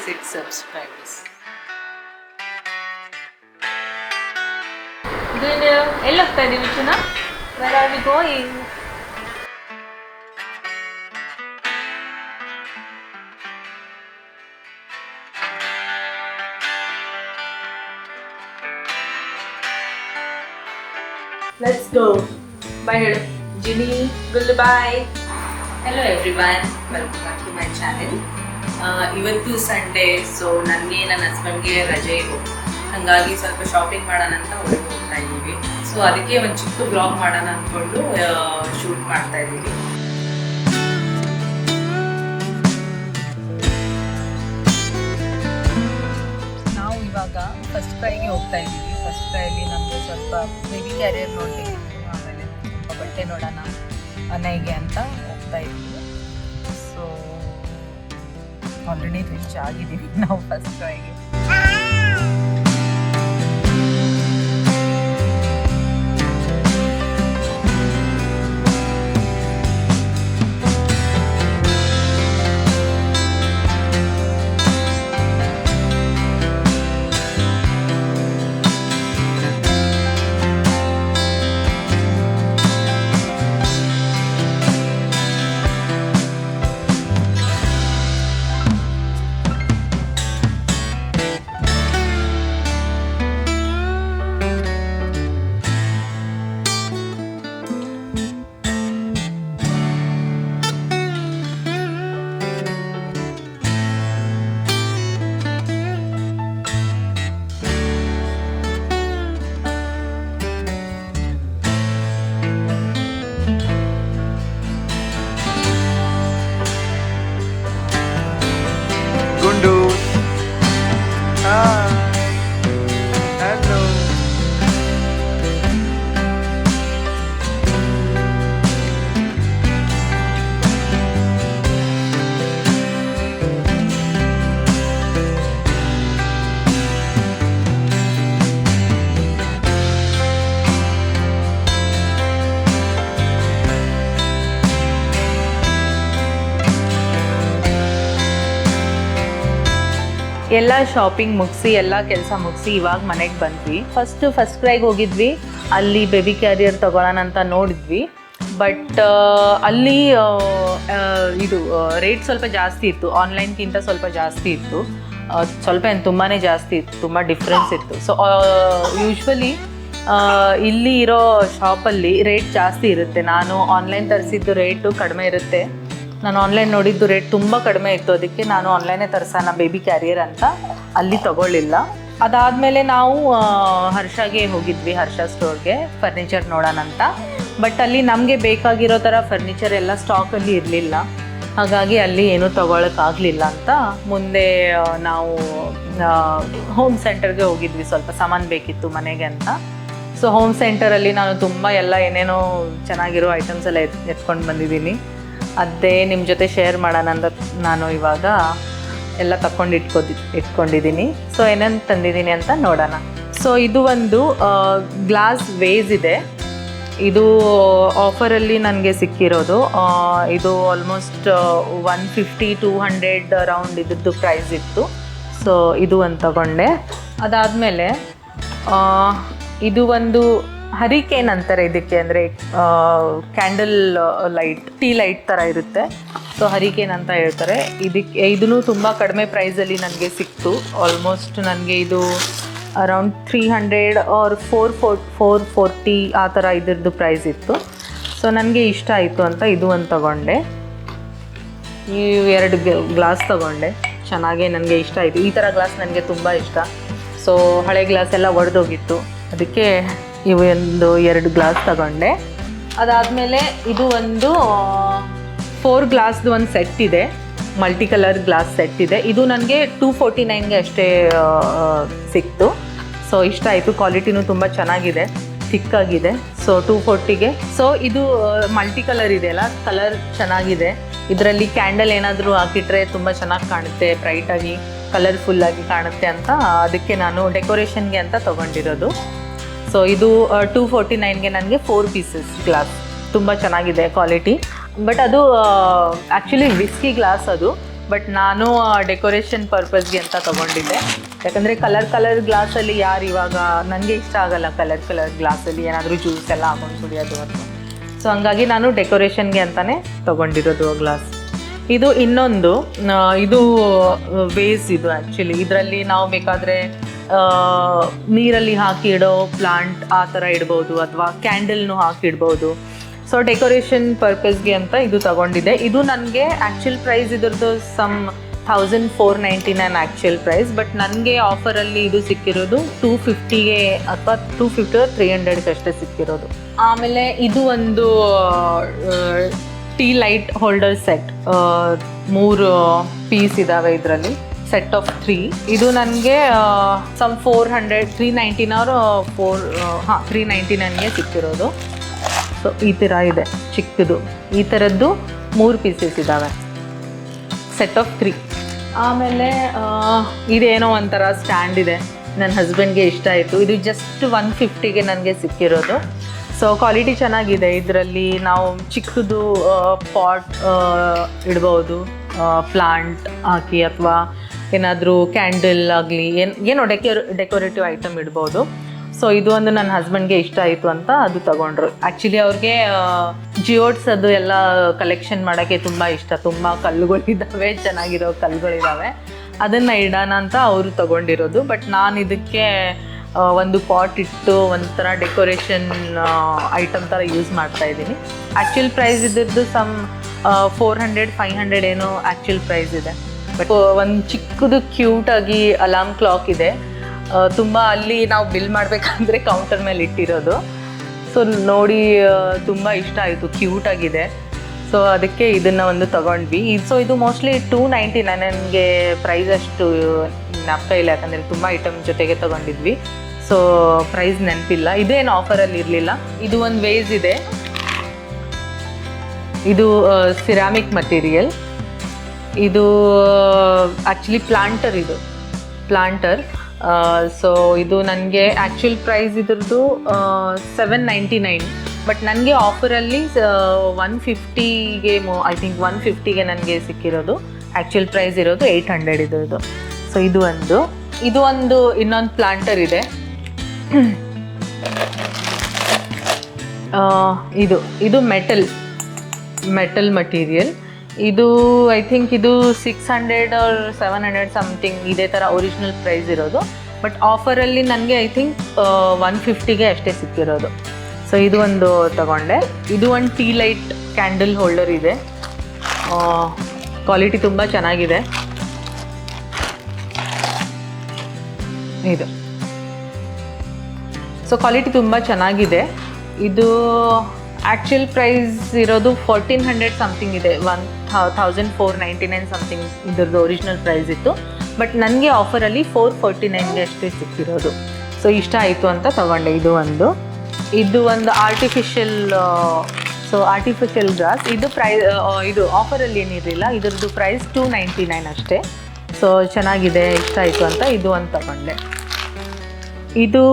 66 subscribers. Hello, Vichuna. Where are we going? Let's go. Bye, Ginny. Goodbye. Hello everyone, welcome back to my channel. ಇವತ್ತು Sunday, so ನನಗೆ ನನ್ನ ಹಸ್ಬೆಂಡ್ಗೆ ರಜೆ ಇತ್ತು, ಹಾಗಾಗಿ ಸ್ವಲ್ಪ ಶಾಪಿಂಗ್ ಮಾಡೋಣ ಅಂತ ಹೊರಗೆ ಹೋಗ್ತಾ ಇದ್ದೀವಿ. ಸೊ ಅದಕ್ಕೆ ಒಂದು ಚಿಕ್ಕ ಬ್ಲಾಗ್ ಮಾಡೋಣ ಅಂದ್ಕೊಂಡು ಶೂಟ್ ಮಾಡ್ತಾ ಇದ್ದೀವಿ. ನಾವು ಇವಾಗ ಫಸ್ಟ್ ಕ್ರೈಗೆ ಹೋಗ್ತಾ ಇದ್ದೀವಿ. ಫಸ್ಟ್ ಕ್ರೈಲಿ ನಮಗೆ ಸ್ವಲ್ಪ ಬೇಬಿ ಕ್ಯಾರಿಯರ್ ನೋಡಬೇಕಿತ್ತು, ಆಮೇಲೆ ಸ್ವಲ್ಪ ಬಟ್ಟೆ ನೋಡೋಣ ಅನೈಗೆ ಅಂತ ಹೋಗ್ತಾ ಇದ್ದೀವಿ. ಸೊ ಆಲ್ರೆಡಿ ರೀಚ್ ಆಗಿದ್ದೀವಿ ನಾವು ಫಸ್ಟ್ ಕ್ರೈಗೆ. ಎಲ್ಲ ಶಾಪಿಂಗ್ ಮುಗಿಸಿ ಎಲ್ಲ ಕೆಲಸ ಮುಗಿಸಿ ಇವಾಗ ಮನೆಗೆ ಬಂದ್ವಿ. ಫಸ್ಟ್ ಕ್ರೈಗೆ ಹೋಗಿದ್ವಿ, ಅಲ್ಲಿ ಬೇಬಿ ಕ್ಯಾರಿಯರ್ ತೊಗೊಳ್ಳೋಣ ಅಂತ ನೋಡಿದ್ವಿ. ಬಟ್ ಅಲ್ಲಿ ಇದು ರೇಟ್ ಸ್ವಲ್ಪ ಜಾಸ್ತಿ ಇತ್ತು, ಆನ್ಲೈನ್ಗಿಂತ ಸ್ವಲ್ಪ ಜಾಸ್ತಿ ಇತ್ತು. ಸ್ವಲ್ಪ ಏನು ತುಂಬಾ ಜಾಸ್ತಿ ಇತ್ತು, ತುಂಬ ಡಿಫ್ರೆನ್ಸ್ ಇತ್ತು. ಸೊ ಯೂಶ್ವಲಿ ಇಲ್ಲಿ ಇರೋ ಶಾಪಲ್ಲಿ ರೇಟ್ ಜಾಸ್ತಿ ಇರುತ್ತೆ. ನಾನು ಆನ್ಲೈನ್ ತರಿಸಿದ್ದು ರೇಟು ಕಡಿಮೆ ಇರುತ್ತೆ. ನಾನು ಆನ್ಲೈನ್ ನೋಡಿದ್ದು ರೇಟ್ ತುಂಬ ಕಡಿಮೆ ಇತ್ತು, ಅದಕ್ಕೆ ನಾನು ಆನ್ಲೈನೇ ತರಿಸೋಣ ಬೇಬಿ ಕ್ಯಾರಿಯರ್ ಅಂತ ಅಲ್ಲಿ ತಗೊಳ್ಳಿಲ್ಲ. ಅದಾದಮೇಲೆ ನಾವು ಹರ್ಷಾಗೆ ಹೋಗಿದ್ವಿ, ಹರ್ಷ ಸ್ಟೋರ್ಗೆ ಫರ್ನಿಚರ್ ನೋಡೋಣ ಅಂತ. ಬಟ್ ಅಲ್ಲಿ ನಮಗೆ ಬೇಕಾಗಿರೋ ಥರ ಫರ್ನಿಚರ್ ಎಲ್ಲ ಸ್ಟಾಕಲ್ಲಿ ಇರಲಿಲ್ಲ, ಹಾಗಾಗಿ ಅಲ್ಲಿ ಏನೂ ತೊಗೊಳಕ್ಕಾಗಲಿಲ್ಲ ಅಂತ ಮುಂದೆ ನಾವು ಹೋಮ್ ಸೆಂಟರ್ಗೆ ಹೋಗಿದ್ವಿ. ಸ್ವಲ್ಪ ಸಾಮಾನು ಬೇಕಿತ್ತು ಮನೆಗೆ ಅಂತ. ಸೊ ಹೋಮ್ ಸೆಂಟರಲ್ಲಿ ನಾನು ತುಂಬ ಎಲ್ಲ ಏನೇನೋ ಚೆನ್ನಾಗಿರೋ ಐಟಮ್ಸ್ ಎಲ್ಲ ಎತ್ಕೊಂಡು ಬಂದಿದ್ದೀನಿ. ಅದೇ ನಿಮ್ಮ ಜೊತೆ ಶೇರ್ ಮಾಡೋಣ ಅಂತ ನಾನು ಇವಾಗ ಎಲ್ಲ ತಗೊಂಡು ಇಟ್ಕೊಂಡಿದ್ದೀನಿ. ಸೊ ಏನೇನು ತಂದಿದ್ದೀನಿ ಅಂತ ನೋಡೋಣ. ಸೊ ಇದು ಒಂದು ಗ್ಲಾಸ್ ವೇಸ್ ಇದೆ. ಇದು ಆಫರಲ್ಲಿ ನನಗೆ ಸಿಕ್ಕಿರೋದು. ಇದು ಆಲ್ಮೋಸ್ಟ್ 150-200 ಅರೌಂಡ್ ಇದ್ರದ್ದು ಪ್ರೈಸ್ ಇತ್ತು. ಸೊ ಇದು ಒಂದು ತಗೊಂಡೆ. ಅದಾದಮೇಲೆ ಇದು ಒಂದು ಹರಿಕೇನ್ ಅಂತಾರೆ ಇದಕ್ಕೆ, ಅಂದರೆ ಕ್ಯಾಂಡಲ್ ಲೈಟ್, ಟೀ ಲೈಟ್ ಥರ ಇರುತ್ತೆ. ಸೊ ಹರಿಕೇನ್ ಅಂತ ಹೇಳ್ತಾರೆ ಇದಕ್ಕೆ. ಇದೂ ತುಂಬ ಕಡಿಮೆ ಪ್ರೈಸಲ್ಲಿ ನನಗೆ ಸಿಕ್ತು. ಆಲ್ಮೋಸ್ಟ್ ನನಗೆ ಇದು ಅರೌಂಡ್ 300 ಆರ್ 440 ಆ ಥರ ಇದ್ರದ್ದು ಪ್ರೈಸ್ ಇತ್ತು. ಸೊ ನನಗೆ ಇಷ್ಟ ಆಯಿತು ಅಂತ ಇದು ಒಂದು ತಗೊಂಡೆ. ಈ 2 ಗ್ಲಾಸ್ ತಗೊಂಡೆ, ಚೆನ್ನಾಗೇ ನನಗೆ ಇಷ್ಟ ಆಯಿತು. ಈ ಥರ ಗ್ಲಾಸ್ ನನಗೆ ತುಂಬ ಇಷ್ಟ. ಸೊ ಹಳೆ ಗ್ಲಾಸ್ ಎಲ್ಲ ಒಡೆದೋಗಿತ್ತು, ಅದಕ್ಕೆ ಇವು 2 ಗ್ಲಾಸ್ ತಗೊಂಡೆ. ಅದಾದಮೇಲೆ ಇದು ಒಂದು 4 ಗ್ಲಾಸ್ದು ಒಂದು ಸೆಟ್ ಇದೆ, ಮಲ್ಟಿ ಕಲರ್ ಗ್ಲಾಸ್ ಸೆಟ್ ಇದೆ. ಇದು ನನಗೆ 249ಗೆ ಅಷ್ಟೇ ಸಿಕ್ತು. ಸೊ ಇಷ್ಟ ಆಯಿತು, ಕ್ವಾಲಿಟಿನೂ ತುಂಬ ಚೆನ್ನಾಗಿದೆ, ಥಿಕ್ಕಾಗಿದೆ. ಸೊ 240ಗೆ. ಸೊ ಇದು ಮಲ್ಟಿ ಕಲರ್ ಇದೆಯಲ್ಲ, ಕಲರ್ ಚೆನ್ನಾಗಿದೆ. ಇದರಲ್ಲಿ ಕ್ಯಾಂಡಲ್ ಏನಾದರೂ ಹಾಕಿಟ್ರೆ ತುಂಬ ಚೆನ್ನಾಗಿ ಕಾಣುತ್ತೆ, ಬ್ರೈಟಾಗಿ ಕಲರ್ಫುಲ್ಲಾಗಿ ಕಾಣುತ್ತೆ ಅಂತ ಅದಕ್ಕೆ ನಾನು ಡೆಕೋರೇಷನ್ಗೆ ಅಂತ ತೊಗೊಂಡಿರೋದು. ಸೊ ಇದು 249ಗೆ ನನಗೆ 4 ಪೀಸಸ್ ಗ್ಲಾಸ್, ತುಂಬ ಚೆನ್ನಾಗಿದೆ ಕ್ವಾಲಿಟಿ. ಬಟ್ ಅದು ಆ್ಯಕ್ಚುಲಿ ವಿಸ್ಕಿ ಗ್ಲಾಸ್ ಅದು, ಬಟ್ ನಾನು ಡೆಕೋರೇಷನ್ ಪರ್ಪಸ್ಗೆ ಅಂತ ತೊಗೊಂಡಿದ್ದೆ. ಯಾಕಂದರೆ ಕಲರ್ ಗ್ಲಾಸಲ್ಲಿ ಯಾರು ಇವಾಗ ನನಗೆ ಇಷ್ಟ ಆಗಲ್ಲ ಕಲರ್ ಗ್ಲಾಸಲ್ಲಿ ಏನಾದರೂ ಜ್ಯೂಸ್ ಎಲ್ಲ ಹಾಕೊಂಡು ಕುಡಿಯೋದು ಅಂತ. ಸೊ ಹಂಗಾಗಿ ನಾನು ಡೆಕೋರೇಷನ್ಗೆ ಅಂತಲೇ ತೊಗೊಂಡಿರೋದು ಗ್ಲಾಸ್. ಇದು ಇನ್ನೊಂದು ಇದು ವೇಸ್. ಇದು ಆ್ಯಕ್ಚುಲಿ ಇದರಲ್ಲಿ ನಾವು ಬೇಕಾದರೆ ನೀರಲ್ಲಿ ಹಾಕಿ ಇಡೋ ಪ್ಲಾಂಟ್ ಆ ಥರ ಇಡ್ಬೋದು, ಅಥವಾ ಕ್ಯಾಂಡಲ್ನು ಹಾಕಿ ಇಡ್ಬೋದು. ಸೊ ಡೆಕೋರೇಷನ್ ಪರ್ಪಸ್ಗೆ ಅಂತ ಇದು ತಗೊಂಡಿದ್ದೆ. ಇದು ನನಗೆ ಆ್ಯಕ್ಚುಲ್ ಪ್ರೈಸ್ ಇದ್ರದ್ದು ಸಮ್ 1499 ಆ್ಯಕ್ಚುಯಲ್ ಪ್ರೈಸ್. ಬಟ್ ನನಗೆ ಆಫರಲ್ಲಿ ಇದು ಸಿಕ್ಕಿರೋದು 250ಗೆ ಅಥವಾ 250 300ಗೆ ಅಷ್ಟೇ ಸಿಕ್ಕಿರೋದು. ಆಮೇಲೆ ಇದು ಒಂದು tea light holder set, 3 piece ಇದ್ದಾವೆ ಇದರಲ್ಲಿ, ಸೆಟ್ ಆಫ್ 3. ಇದು ನನಗೆ ಸಮ್ 399 399ಗೆ ಸಿಕ್ಕಿರೋದು. ಸೊ ಈ ಥರ ಇದೆ ಚಿಕ್ಕದು, ಈ ಥರದ್ದು 3 ಪೀಸಸ್ ಇದ್ದಾವೆ, ಸೆಟ್ ಆಫ್ 3. ಆಮೇಲೆ ಇದೇನೋ ಒಂಥರ ಸ್ಟ್ಯಾಂಡ್ ಇದೆ, ನನ್ನ ಹಸ್ಬೆಂಡ್ಗೆ ಇಷ್ಟ ಆಯಿತು. ಇದು ಜಸ್ಟ್ 150ಗೆ ನನಗೆ ಸಿಕ್ಕಿರೋದು. ಸೊ ಕ್ವಾಲಿಟಿ ಚೆನ್ನಾಗಿದೆ. ಇದರಲ್ಲಿ ನಾವು ಚಿಕ್ಕದು ಪಾಟ್ ಇಡ್ಬೋದು, ಪ್ಲಾಂಟ್ ಹಾಕಿ, ಅಥವಾ ಏನಾದರೂ ಕ್ಯಾಂಡಲ್ ಆಗಲಿ ಏನೋ ಡೆಕೋರೇಟಿವ್ ಐಟಮ್ ಇಡ್ಬೋದು. ಸೊ ಇದು ಒಂದು ನನ್ನ ಹಸ್ಬೆಂಡ್ಗೆ ಇಷ್ಟ ಆಯಿತು ಅಂತ ಅದು ತಗೊಂಡ್ರು. ಆ್ಯಕ್ಚುಲಿ ಅವ್ರಿಗೆ ಜಿಯೋಡ್ಸ್ ಅದು ಎಲ್ಲ ಕಲೆಕ್ಷನ್ ಮಾಡೋಕ್ಕೆ ತುಂಬ ಇಷ್ಟ. ತುಂಬ ಕಲ್ಲುಗಳಿದ್ದಾವೆ, ಚೆನ್ನಾಗಿರೋ ಕಲ್ಲುಗಳಿದ್ದಾವೆ, ಅದನ್ನು ಇಡೋಣ ಅಂತ ಅವರು ತಗೊಂಡಿರೋದು. ಬಟ್ ನಾನು ಇದಕ್ಕೆ ಒಂದು ಪಾಟ್ ಇಟ್ಟು ಒಂಥರ ಡೆಕೋರೇಷನ್ ಐಟಮ್ ಥರ ಯೂಸ್ ಮಾಡ್ತಾಯಿದ್ದೀನಿ. ಆ್ಯಕ್ಚುಲ್ ಪ್ರೈಸ್ ಇದ್ದಿದ್ದು ಸಮ್ 400-500 ಏನೋ ಆ್ಯಕ್ಚುಲ್ ಪ್ರೈಸ್ ಇದೆ. ಬಟ್ ಒಂದು ಚಿಕ್ಕದು ಕ್ಯೂಟಾಗಿ ಅಲಾರ್ಮ್ ಕ್ಲಾಕ್ ಇದೆ. ತುಂಬ ಅಲ್ಲಿ ನಾವು ಬಿಲ್ ಮಾಡಬೇಕಂದ್ರೆ ಕೌಂಟರ್ ಮೇಲೆ ಇಟ್ಟಿರೋದು. ಸೊ ನೋಡಿ ತುಂಬ ಇಷ್ಟ ಆಯಿತು, ಕ್ಯೂಟಾಗಿದೆ. ಸೊ ಅದಕ್ಕೆ ಇದನ್ನು ಒಂದು ತೊಗೊಂಡ್ವಿ. ಸೊ ಇದು ಮೋಸ್ಟ್ಲಿ 299. ನನಗೆ ಪ್ರೈಸ್ ಅಷ್ಟು ಜ್ಞಾಪಕ ಇಲ್ಲ, ಯಾಕಂದರೆ ತುಂಬ ಐಟಮ್ ಜೊತೆಗೆ ತೊಗೊಂಡಿದ್ವಿ. ಸೊ ಪ್ರೈಸ್ ನೆನಪಿಲ್ಲ. ಇದೇನು ಆಫರಲ್ಲಿ ಇರಲಿಲ್ಲ. ಇದು ಒಂದು ವೇಸ್ ಇದೆ, ಇದು ಸಿರಾಮಿಕ್ ಮಟೀರಿಯಲ್. ಇದು ಆ್ಯಕ್ಚುಲಿ ಪ್ಲಾಂಟರ್, ಇದು ಪ್ಲಾಂಟರ್. ಸೊ ಇದು ನನಗೆ ಆ್ಯಕ್ಚುಲ್ ಪ್ರೈಸ್ ಇದ್ರದ್ದು 799. ಬಟ್ ನನಗೆ ಆಫರಲ್ಲಿ 150ಗೆ ಐ ಥಿಂಕ್ 150ಗೆ ನನಗೆ ಸಿಕ್ಕಿರೋದು. ಆ್ಯಕ್ಚುಲ್ ಪ್ರೈಸ್ ಇರೋದು 800 ಇದ್ರದ್ದು. ಸೊ ಇದು ಒಂದು ಇನ್ನೊಂದು ಪ್ಲಾಂಟರ್ ಇದೆ. ಇದು ಮೆಟಲ್ ಮಟೀರಿಯಲ್. ಇದು ಐ ಥಿಂಕ್ ಇದು 600 or 700 ಸಮಥಿಂಗ್ ಇದೇ ಥರ ಒರಿಜಿನಲ್ ಪ್ರೈಸ್ ಇರೋದು. ಬಟ್ ಆಫರಲ್ಲಿ ನನಗೆ ಐ ಥಿಂಕ್ 150ಗೆ ಅಷ್ಟೇ ಸಿಕ್ಕಿರೋದು. ಸೊ ಇದು ಒಂದು ತಗೊಂಡೆ. ಇದು ಒಂದು ಟೀ ಲೈಟ್ ಕ್ಯಾಂಡಲ್ ಹೋಲ್ಡರ್ ಇದೆ. ಕ್ವಾಲಿಟಿ ತುಂಬ ಚೆನ್ನಾಗಿದೆ. ಇದು ಸೊ ಕ್ವಾಲಿಟಿ ತುಂಬ ಚೆನ್ನಾಗಿದೆ. ಇದು ಆ್ಯಕ್ಚುಲ್ ಪ್ರೈಸ್ ಇರೋದು 1400 ಸಮಥಿಂಗ್ ಇದೆ, 1499 ಸಮಥಿಂಗ್ ಇದ್ರದ್ದು ಒರಿಜಿನಲ್ ಪ್ರೈಸ್ ಇತ್ತು. ಬಟ್ ನನಗೆ ಆಫರಲ್ಲಿ 449ಗೆ ಅಷ್ಟೇ ಸಿಕ್ಕಿರೋದು. ಸೊ ಇಷ್ಟ ಆಯಿತು ಅಂತ ತಗೊಂಡೆ. ಇದು ಒಂದು ಆರ್ಟಿಫಿಷಿಯಲ್ ಗ್ರಾಸ್. ಇದು ಆಫರಲ್ಲಿ ಏನಿರಲಿಲ್ಲ, ಇದ್ರದ್ದು ಪ್ರೈಸ್ 299 ಅಷ್ಟೇ. ಸೊ ಚೆನ್ನಾಗಿದೆ, ಇಷ್ಟ ಆಯಿತು ಅಂತ ಇದು ಒಂದು ತಗೊಂಡೆ. ಇದು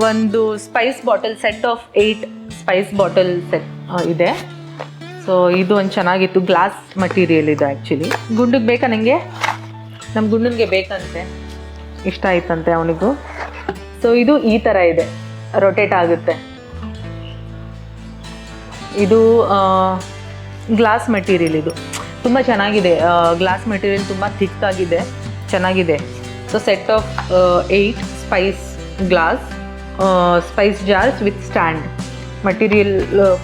ಒಂದು Spice bottle, set of 8 Spice bottle set ಇದೆ. ಸೊ ಇದು ಒಂದು ಚೆನ್ನಾಗಿತ್ತು, ಗ್ಲಾಸ್ ಮಟೀರಿಯಲ್ ಇದು. ಆ್ಯಕ್ಚುಲಿ ಗುಂಡಿಗೆ ಬೇಕಾ ನನಗೆ, ನಮ್ಮ ಗುಂಡನಿಗೆ ಬೇಕಂತೆ, ಇಷ್ಟ ಆಯ್ತಂತೆ ಅವನಿಗೂ. ಸೊ ಇದು ಈ ಥರ ಇದೆ, ರೊಟೇಟ್ ಆಗುತ್ತೆ. ಇದು ಗ್ಲಾಸ್ ಮೆಟೀರಿಯಲ್. ಇದು ತುಂಬ ಚೆನ್ನಾಗಿದೆ, ಗ್ಲಾಸ್ ಮೆಟೀರಿಯಲ್ ತುಂಬ ಥಿಕ್ ಆಗಿದೆ, ಚೆನ್ನಾಗಿದೆ. So set of 8 Spice glass Spice jars with stand. Material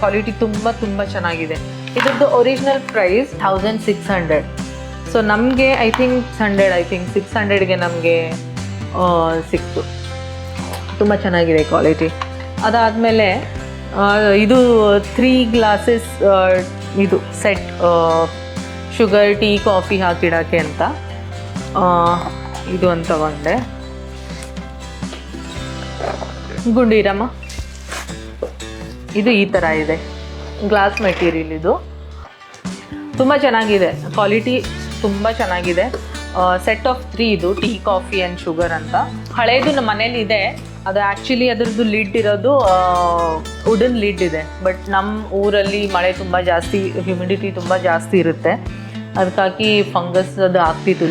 quality ತುಂಬ ಚೆನ್ನಾಗಿದೆ. ಇದ್ರದ್ದು ಒರಿಜಿನಲ್ ಪ್ರೈಸ್ 1600. ಸೊ ನಮಗೆ ಐ ಥಿಂಕ್ 600ಗೆ ನಮಗೆ ಸಿಕ್ತು. ತುಂಬ ಚೆನ್ನಾಗಿದೆ ಕ್ವಾಲಿಟಿ. ಅದಾದಮೇಲೆ ಇದು 3 ಗ್ಲಾಸಸ್ ಇದು ಸೆಟ್, ಶುಗರ್, ಟೀ, ಕಾಫಿ ಹಾಕಿಡೋಕ್ಕೆ ಅಂತ. ಇದು ಒಂದು ತಗೊಂಡೆ. ಗುಂಡಿರಮ್ಮ, ಇದು ಈ ಥರ ಇದೆ, ಗ್ಲಾಸ್ ಮೆಟೀರಿಯಲ್. ಇದು ತುಂಬ ಚೆನ್ನಾಗಿದೆ, ಕ್ವಾಲಿಟಿ ತುಂಬ ಚೆನ್ನಾಗಿದೆ. ಸೆಟ್ ಆಫ್ 3 ಇದು, ಟೀ, ಕಾಫಿ ಆ್ಯಂಡ್ ಶುಗರ್ ಅಂತ. ಹಳೇದು ನಮ್ಮ ಮನೇಲಿ ಇದೆ. ಅದು ಆ್ಯಕ್ಚುಲಿ ಅದರದ್ದು ಲಿಡ್ ಇರೋದು ವುಡನ್ ಲಿಡ್ ಇದೆ. ಬಟ್ ನಮ್ಮ ಊರಲ್ಲಿ ಮಳೆ ತುಂಬ ಜಾಸ್ತಿ, ಹ್ಯುಮಿಡಿಟಿ ತುಂಬ ಜಾಸ್ತಿ ಇರುತ್ತೆ. ಅದಕ್ಕಾಗಿ ಫಂಗಸ್ ಅದು ಆಗ್ತಿತ್ತು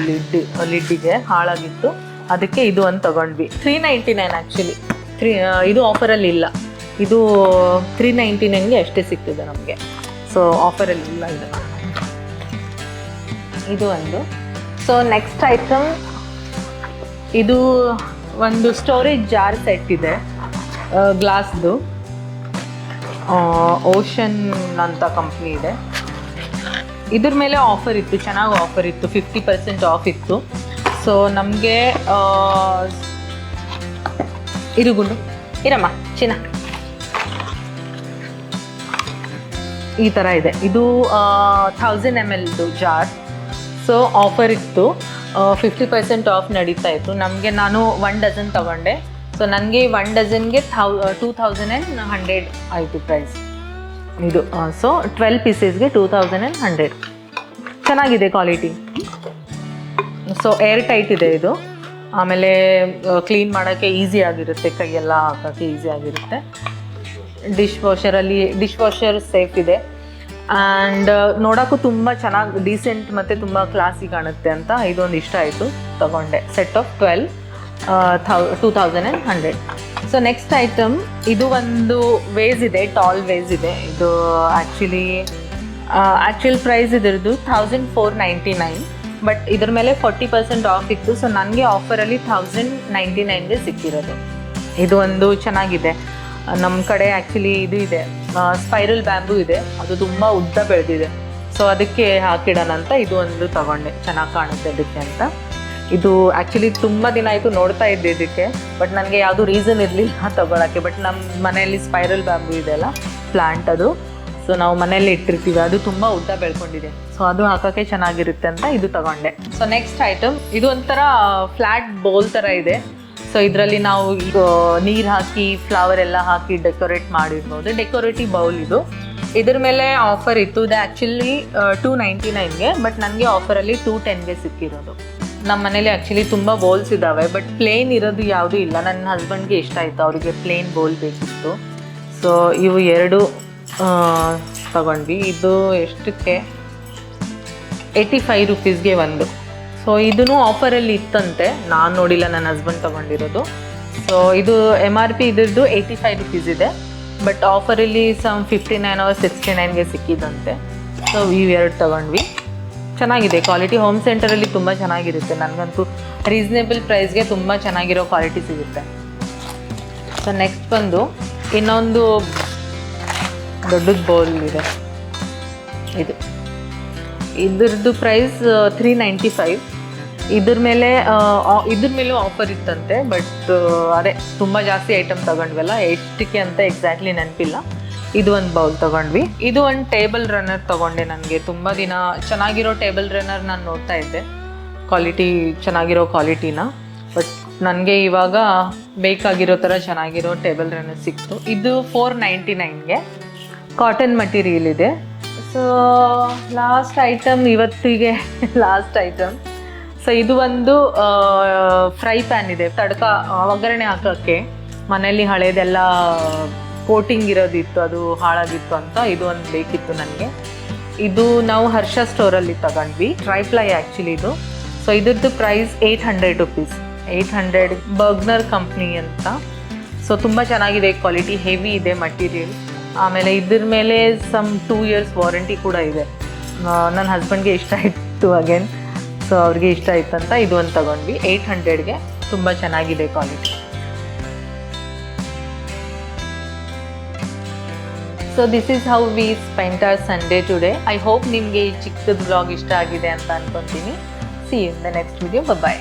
ಲಿಡ್ಡಿಗೆ ಹಾಳಾಗಿತ್ತು, ಅದಕ್ಕೆ ಇದು ಒಂದು ತೊಗೊಂಡ್ವಿ. 399 ಆ್ಯಕ್ಚುಲಿ. ಇದು ಆಫರಲ್ಲಿ ಇಲ್ಲ, ಇದು 399ಗೆ ಅಷ್ಟೇ ಸಿಗ್ತದೆ ನಮಗೆ. ಸೊ ಆಫರಲ್ಲಿ ಇಲ್ಲ ಇದು ಒಂದು. ಸೊ ನೆಕ್ಸ್ಟ್ ಐಟಮ್, ಇದು ಒಂದು ಸ್ಟೋರೇಜ್ ಜಾರ್ ಸೆಟ್ ಇದೆ ಗ್ಲಾಸ್ದು. ಓಷನ್ ಅಂತ ಕಂಪ್ನಿ ಇದೆ. ಇದ್ರ ಮೇಲೆ ಆಫರ್ ಇತ್ತು, ಚೆನ್ನಾಗಿ ಆಫರ್ ಇತ್ತು, 50% ಆಫ್ ಇತ್ತು. ಸೊ ನಮಗೆ ಇರುಗುಂಡು ಇರಮ್ಮ ಚಿನ್ನ ಈ ಥರ ಇದೆ. ಇದು 1000 ml ಜಾರ್. ಸೊ ಆಫರ್ ಇತ್ತು, 50% ಆಫ್ ನಡೀತಾ ಇತ್ತು ನಮಗೆ. ನಾನು 1 ಡಜನ್ ತೊಗೊಂಡೆ. ಸೊ ನನಗೆ 1 ಡಜನ್ಗೆ 2100 ಆಯಿತು ಪ್ರೈಸ್ ಇದು. ಸೊ 12 ಪೀಸಸ್ಗೆ 2100. ಚೆನ್ನಾಗಿದೆ ಕ್ವಾಲಿಟಿ. ಸೊ ಏರ್ ಟೈಟ್ ಇದೆ ಇದು. ಆಮೇಲೆ ಕ್ಲೀನ್ ಮಾಡೋಕ್ಕೆ ಈಸಿ ಆಗಿರುತ್ತೆ, ಕೈಯೆಲ್ಲ ಹಾಕೋಕ್ಕೆ ಈಸಿ ಆಗಿರುತ್ತೆ. ಡಿಶ್ ವಾಷರ್ ಸೇಫ್ ಇದೆ. ಆ್ಯಂಡ್ ನೋಡೋಕ್ಕೂ ತುಂಬ ಚೆನ್ನಾಗಿ ಡೀಸೆಂಟ್ ಮತ್ತು ತುಂಬ ಕ್ಲಾಸಿ ಕಾಣುತ್ತೆ ಅಂತ ಇದೊಂದು ಇಷ್ಟ ಆಯಿತು, ತಗೊಂಡೆ. Set of 2100. So next item, ಇದು ಒಂದು ವೇಸ್ ಇದೆ, ಟಾಲ್ ವೇಸ್ ಇದೆ. ಇದು ಆ್ಯಕ್ಚುಲ್ ಪ್ರೈಸ್ ಇದ್ರದ್ದು 1499, ಬಟ್ ಇದ್ರ ಮೇಲೆ 40% ಆಫ್ ಇತ್ತು. ಸೊ ನನಗೆ ಆಫರಲ್ಲಿ 1099ಗೆ ಸಿಕ್ಕಿರೋದು. ಇದು ಒಂದು ಚೆನ್ನಾಗಿದೆ. ನಮ್ಮ ಕಡೆ ಆ್ಯಕ್ಚುಲಿ ಇದು ಇದೆ, ಸ್ಪೈರಲ್ ಬ್ಯಾಂಬೂ ಇದೆ, ಅದು ತುಂಬ ಉದ್ದ ಬೆಳೆದಿದೆ. ಸೊ ಅದಕ್ಕೆ ಹಾಕಿಡೋಣ ಅಂತ ಇದು ಒಂದು ತಗೊಂಡೆ, ಚೆನ್ನಾಗಿ ಕಾಣುತ್ತೆ ಅದಕ್ಕೆ ಅಂತ. ಇದು ಆ್ಯಕ್ಚುಲಿ ತುಂಬ ದಿನ ಆಯಿತು ನೋಡ್ತಾ ಇದ್ದೆ ಇದಕ್ಕೆ, ಬಟ್ ನನಗೆ ಯಾವುದೂ ರೀಸನ್ ಇರಲಿಲ್ಲ ತೊಗೊಳಕ್ಕೆ. ಬಟ್ ನಮ್ಮ ಮನೆಯಲ್ಲಿ ಸ್ಪೈರಲ್ ಬ್ಯಾಂಬೂ ಇದೆಯಲ್ಲ ಪ್ಲ್ಯಾಂಟ್, ಅದು ಸೊ ನಾವು ಮನೆಯಲ್ಲಿ ಇಟ್ಟಿರ್ತೀವಿ, ಅದು ತುಂಬ ಉದ್ದ ಬೆಳ್ಕೊಂಡಿದೆ. ಸೊ ಅದು ಹಾಕೋಕ್ಕೆ ಚೆನ್ನಾಗಿರುತ್ತೆ ಅಂತ ಇದು ತಗೊಂಡೆ. ಸೊ ನೆಕ್ಸ್ಟ್ ಐಟಮ್, ಇದು ಒಂಥರ ಫ್ಲ್ಯಾಟ್ ಬೌಲ್ ಥರ ಇದೆ. ಸೊ ಇದರಲ್ಲಿ ನಾವು ಈಗ ನೀರು ಹಾಕಿ ಫ್ಲವರ್ ಎಲ್ಲ ಹಾಕಿ ಡೆಕೋರೇಟ್ ಮಾಡಿರ್ಬೋದು. ಡೆಕೋರೇಟಿವ್ ಬೌಲ್ ಇದು. ಇದ್ರ ಮೇಲೆ ಆಫರ್ ಇತ್ತು. ಇದು ಆ್ಯಕ್ಚುಲಿ 299ಗೆ, ಬಟ್ ನನಗೆ ಆಫರಲ್ಲಿ 210ಗೆ ಸಿಕ್ಕಿರೋದು. ನಮ್ಮ ಮನೇಲಿ ಆ್ಯಕ್ಚುಲಿ ತುಂಬ ಬೌಲ್ಸ್ ಇದ್ದಾವೆ, ಬಟ್ ಪ್ಲೇನ್ ಇರೋದು ಯಾವುದೂ ಇಲ್ಲ. ನನ್ನ ಹಸ್ಬೆಂಡ್ಗೆ ಇಷ್ಟ ಆಯಿತು, ಅವರಿಗೆ ಪ್ಲೇನ್ ಬೌಲ್ ಬೇಕಿತ್ತು. ಸೊ ಇವು 2 ತಗೊಂಡ್ವಿ. ಇದು ಎಷ್ಟಕ್ಕೆ 85 ರುಪೀಸ್ಗೆ ಒಂದು. ಸೊ ಇದೂ ಆಫರಲ್ಲಿ ಇತ್ತಂತೆ, ನಾನು ನೋಡಿಲ್ಲ, ನನ್ನ ಹಸ್ಬೆಂಡ್ ತೊಗೊಂಡಿರೋದು. ಸೊ ಇದು MRP ಇದ್ರದ್ದು 85 ರುಪೀಸ್ ಇದೆ, ಬಟ್ ಆಫರಲ್ಲಿ 59 or 69ಗೆ ಸಿಕ್ಕಿದಂತೆ. ಸೊ ಇವು 2 ತಗೊಂಡ್ವಿ. ಚೆನ್ನಾಗಿದೆ ಕ್ವಾಲಿಟಿ. ಹೋಮ್ ಸೆಂಟರಲ್ಲಿ ತುಂಬ ಚೆನ್ನಾಗಿರುತ್ತೆ. ನನಗಂತೂ ರೀಸನೇಬಲ್ ಪ್ರೈಸ್ಗೆ ತುಂಬ ಚೆನ್ನಾಗಿರೋ ಕ್ವಾಲಿಟಿ ಸಿಗುತ್ತೆ. ಸೊ ನೆಕ್ಸ್ಟ್ ಬಂದು ಇನ್ನೊಂದು ದೊಡ್ಡದು ಬೌಲ್ ಇದೆ. ಇದ್ರದ್ದು ಪ್ರೈಸ್ 395. ಇದ್ರ ಮೇಲೂ ಆಫರ್ ಇತ್ತಂತೆ, ಬಟ್ ಅದೇ ತುಂಬ ಜಾಸ್ತಿ ಐಟಮ್ ತಗೊಂಡ್ವಲ್ಲ, ಎಷ್ಟಕ್ಕೆ ಅಂತ ಎಕ್ಸಾಕ್ಟ್ಲಿ ನೆನಪಿಲ್ಲ. ಇದು ಒಂದು ಬೌಲ್ ತೊಗೊಂಡ್ವಿ. ಇದು ಒಂದು ಟೇಬಲ್ ರನ್ನರ್ ತೊಗೊಂಡೆ. ನನಗೆ ತುಂಬ ದಿನ ಚೆನ್ನಾಗಿರೋ ಟೇಬಲ್ ರನ್ನರ್ ನಾನು ನೋಡ್ತಾ ಇದ್ದೆ, ಕ್ವಾಲಿಟಿ ಚೆನ್ನಾಗಿರೋ ಕ್ವಾಲಿಟಿನ. ಬಟ್ ನನಗೆ ಇವಾಗ ಬೇಕಾಗಿರೋ ಥರ ಚೆನ್ನಾಗಿರೋ ಟೇಬಲ್ ರನ್ನರ್ ಸಿಕ್ತು. ಇದು 499ಗೆ ಕಾಟನ್ ಮಟೀರಿಯಲ್ ಇದೆ. ಸೊ ಲಾಸ್ಟ್ ಐಟಮ್ ಇವತ್ತಿಗೆ ಲಾಸ್ಟ್ ಐಟಮ್. ಸೊ ಇದು ಒಂದು ಫ್ರೈ ಪ್ಯಾನ್ ಇದೆ, ಒಗ್ಗರಣೆ ಹಾಕೋಕ್ಕೆ. ಮನೆಯಲ್ಲಿ ಹಳೇದೆಲ್ಲ ಕೋಟಿಂಗ್ ಇರೋದಿತ್ತು, ಅದು ಹಾಳಾಗಿತ್ತು ಅಂತ ಇದು ಒಂದು ಬೇಕಿತ್ತು ನನಗೆ. ಇದು ನಾವು ಹರ್ಷ ಸ್ಟೋರಲ್ಲಿ ತಗೊಂಡ್ವಿ, ಟ್ರೈಪ್ಲೈ ಆ್ಯಕ್ಚುಲಿ ಇದು. ಸೊ ಇದ್ರದ್ದು ಪ್ರೈಸ್ 800 ರುಪೀಸ್. 800 ಬರ್ಗ್ನರ್ ಕಂಪ್ನಿ ಅಂತ. ಸೊ ತುಂಬ ಚೆನ್ನಾಗಿದೆ ಕ್ವಾಲಿಟಿ, ಹೆವಿ ಇದೆ ಮಟೀರಿಯಲ್. ಆಮೇಲೆ ಇದ್ರ ಮೇಲೆ 2 years ವಾರಂಟಿ ಕೂಡ ಇದೆ. ನನ್ನ ಹಸ್ಬೆಂಡ್ಗೆ ಇಷ್ಟ ಆಯಿತು ಅಗೇನ್, ಸೊ ಅವ್ರಿಗೆ ಇಷ್ಟ ಆಯ್ತಂತ ಇದು ಒಂದು ತಗೊಂಡ್ವಿ. 800ಗೆ ತುಂಬ ಚೆನ್ನಾಗಿದೆ quality. So this is how we spent our Sunday today. I hope ನಿಮಗೆ ಈ ಚಿಕ್ಕದ ವ್ಲಾಗ್ ಇಷ್ಟ ಆಗಿದೆ ಅಂತ ಅನ್ಕೊತೀನಿ. See you in the next video. Bye.